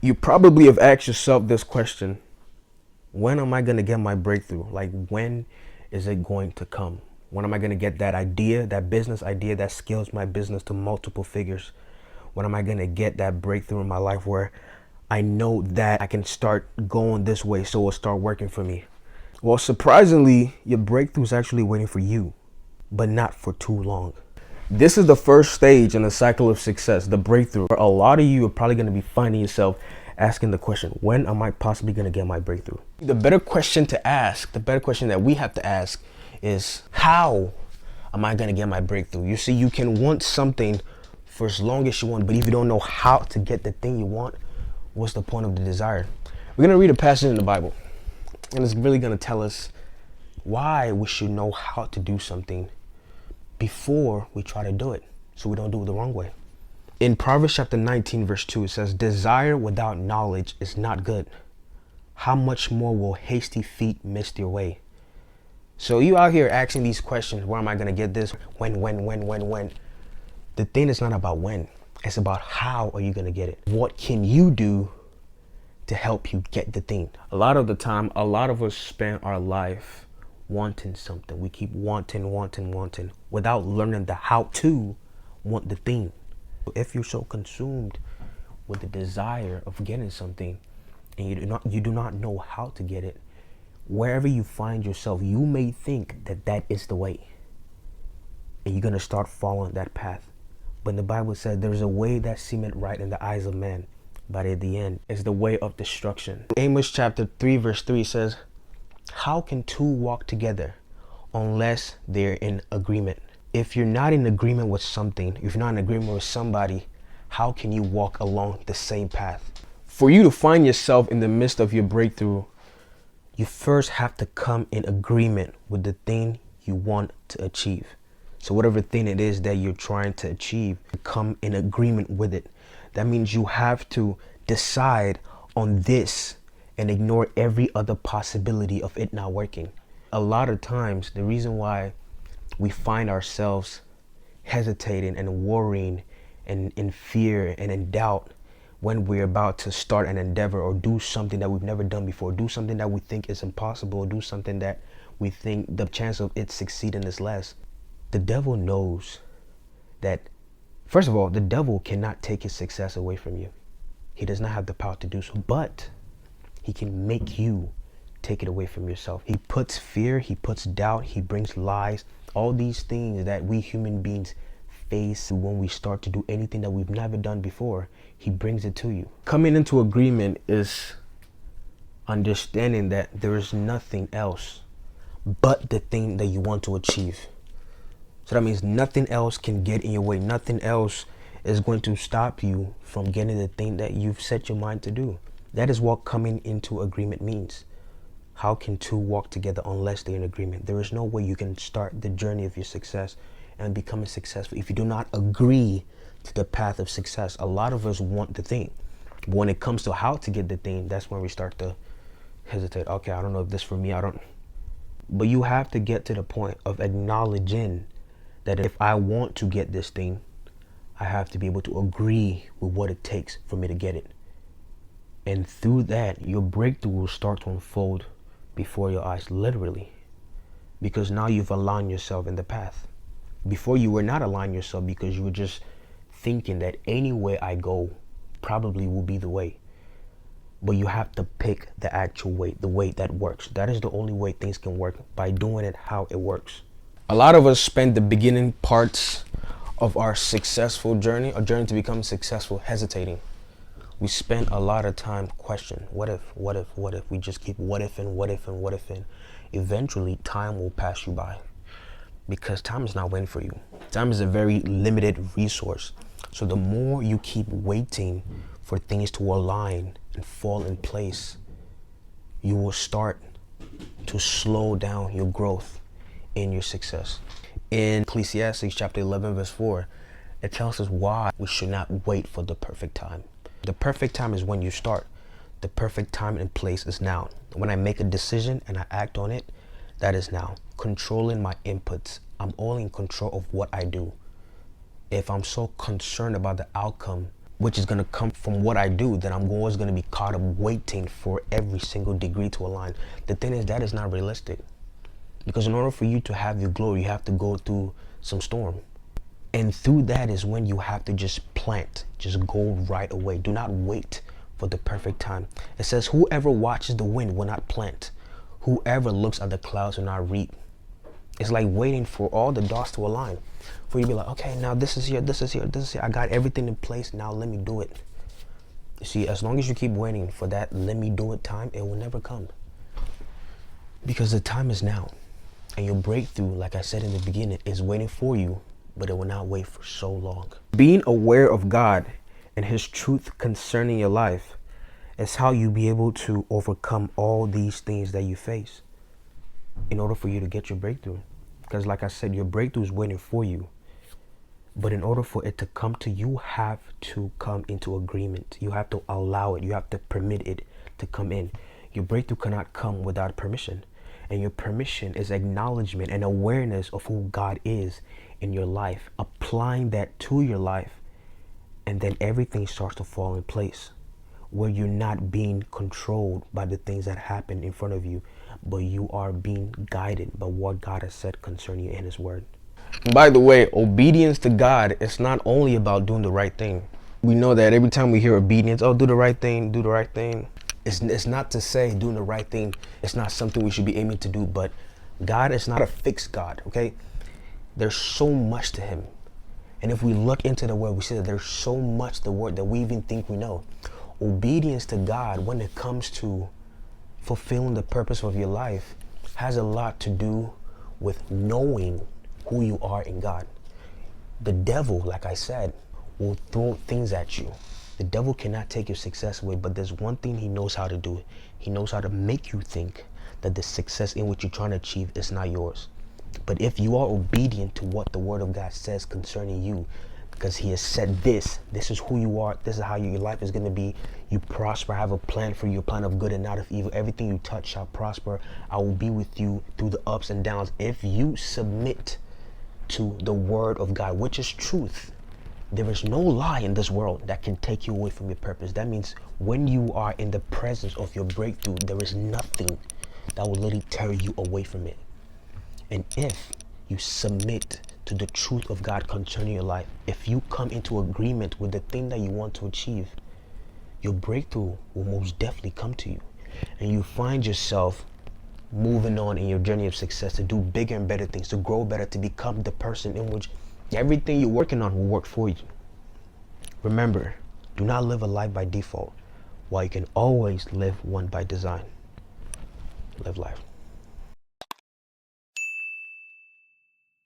You probably have asked yourself this question: when am I going to get my breakthrough? Like, when is it going to come? When am I going to get that idea, that business idea that scales my business to multiple figures? When am I going to get that breakthrough in my life where I know that I can start going this way, so it'll start working for me? Well, surprisingly, your breakthrough is actually waiting for you, but not for too long. This is the first stage in the cycle of success, the breakthrough. A lot of you are probably going to be finding yourself asking the question, when am I possibly going to get my breakthrough? The better question to ask, the better question that we have to ask is, how am I going to get my breakthrough? You see, you can want something for as long as you want, but if you don't know how to get the thing you want, what's the point of the desire? We're going to read a passage in the Bible, and it's really going to tell us why we should know how to do something before we try to do it, so we don't do it the wrong way. In Proverbs chapter 19 verse 2, it says, desire without knowledge is not good. How much more will hasty feet miss their way? So you out here asking these questions, where am I going to get this? When? The thing is not about when, it's about how are you going to get it? What can you do to help you get the thing? A lot of the time, a lot of us spend our life wanting something. We keep wanting without learning the how to want the thing. If you're so consumed with the desire of getting something and you do not know how to get it, wherever you find yourself, you may think that that is the way, and you're going to start following that path. But the Bible said there's a way that seemeth right in the eyes of man, but at the end is the way of destruction. Amos chapter 3 verse 3 says, how can two walk together unless they're in agreement? If you're not in agreement with something, if you're not in agreement with somebody, how can you walk along the same path? For you to find yourself in the midst of your breakthrough, you first have to come in agreement with the thing you want to achieve. So whatever thing it is that you're trying to achieve, come in agreement with it. That means you have to decide on this and ignore every other possibility of it not working. A lot of times, the reason why we find ourselves hesitating and worrying and in fear and in doubt when we're about to start an endeavor or do something that we've never done before, do something that we think is impossible, do something that we think the chance of it succeeding is less. The devil knows that, first of all, the devil cannot take his success away from you. He does not have the power to do so, but he can make you take it away from yourself. He puts fear, he puts doubt, he brings lies, all these things that we human beings face when we start to do anything that we've never done before. He brings it to you. Coming into agreement is understanding that there is nothing else but the thing that you want to achieve. So that means nothing else can get in your way. Nothing else is going to stop you from getting the thing that you've set your mind to do. That is what coming into agreement means. How can two walk together unless they're in agreement? There is no way you can start the journey of your success and becoming successful if you do not agree to the path of success. A lot of us want the thing. But when it comes to how to get the thing, that's when we start to hesitate. Okay, I don't know if this for me, But you have to get to the point of acknowledging that if I want to get this thing, I have to be able to agree with what it takes for me to get it. And through that, your breakthrough will start to unfold before your eyes, literally. Because now you've aligned yourself in the path. Before, you were not aligned yourself because you were just thinking that any way I go probably will be the way. But you have to pick the actual way, the way that works. That is the only way things can work, by doing it how it works. A lot of us spend the beginning parts of our successful journey, a journey to become successful, hesitating. We spend a lot of time questioning, what if? We just keep what ifing. Eventually, time will pass you by, because time is not waiting for you. Time is a very limited resource. So the more you keep waiting for things to align and fall in place, you will start to slow down your growth in your success. In Ecclesiastes chapter 11 verse 4, it tells us why we should not wait for the perfect time. The perfect time is when you start. The perfect time and place is now. When I make a decision and I act on it, that is now. Controlling my inputs. I'm all in control of what I do. If I'm so concerned about the outcome, which is going to come from what I do, then I'm always going to be caught up waiting for every single degree to align. The thing is, that is not realistic. Because in order for you to have your glory, you have to go through some storm. And through that is when you have to just plant, just go right away. Do not wait for the perfect time. It says, whoever watches the wind will not plant. Whoever looks at the clouds will not reap. It's like waiting for all the dots to align. For you to be like, okay, now this is here, this is here, this is here. I got everything in place. Now let me do it. You see, as long as you keep waiting for that let me do it time, it will never come. Because the time is now. And your breakthrough, like I said in the beginning, is waiting for you, but it will not wait for so long. Being aware of God and his truth concerning your life is how you be able to overcome all these things that you face in order for you to get your breakthrough. Because like I said, your breakthrough is waiting for you. But in order for it to come to you, you have to come into agreement. You have to allow it. You have to permit it to come in. Your breakthrough cannot come without permission. And your permission is acknowledgement and awareness of who God is in your life, applying that to your life, and then everything starts to fall in place, where you're not being controlled by the things that happen in front of you, but you are being guided by what God has said concerning you in his word. By the way, obedience to God is not only about doing the right thing. We know that every time we hear obedience, oh, do the right thing, do the right thing. It's not to say doing the right thing, it's not something we should be aiming to do, but God is not a fixed God, okay? There's so much to him. And if we look into the word, we see that there's so much the word that we even think we know. Obedience to God, when it comes to fulfilling the purpose of your life, has a lot to do with knowing who you are in God. The devil, like I said, will throw things at you. The devil cannot take your success away, but there's one thing he knows how to do. He knows how to make you think that the success in which you're trying to achieve is not yours. But if you are obedient to what the word of God says concerning you, because he has said this is who you are, this is how your life is going to be, you prosper, I have a plan for you, a plan of good and not of evil. Everything you touch shall prosper. I will be with you through the ups and downs. If you submit to the word of God, which is truth, there is no lie in this world that can take you away from your purpose. That means when you are in the presence of your breakthrough, there is nothing that will literally tear you away from it. And if you submit to the truth of God concerning your life, if you come into agreement with the thing that you want to achieve, your breakthrough will most definitely come to you. And you find yourself moving on in your journey of success to do bigger and better things, to grow better, to become the person in which everything you're working on will work for you. Remember, do not live a life by default, while you can always live one by design. Live life.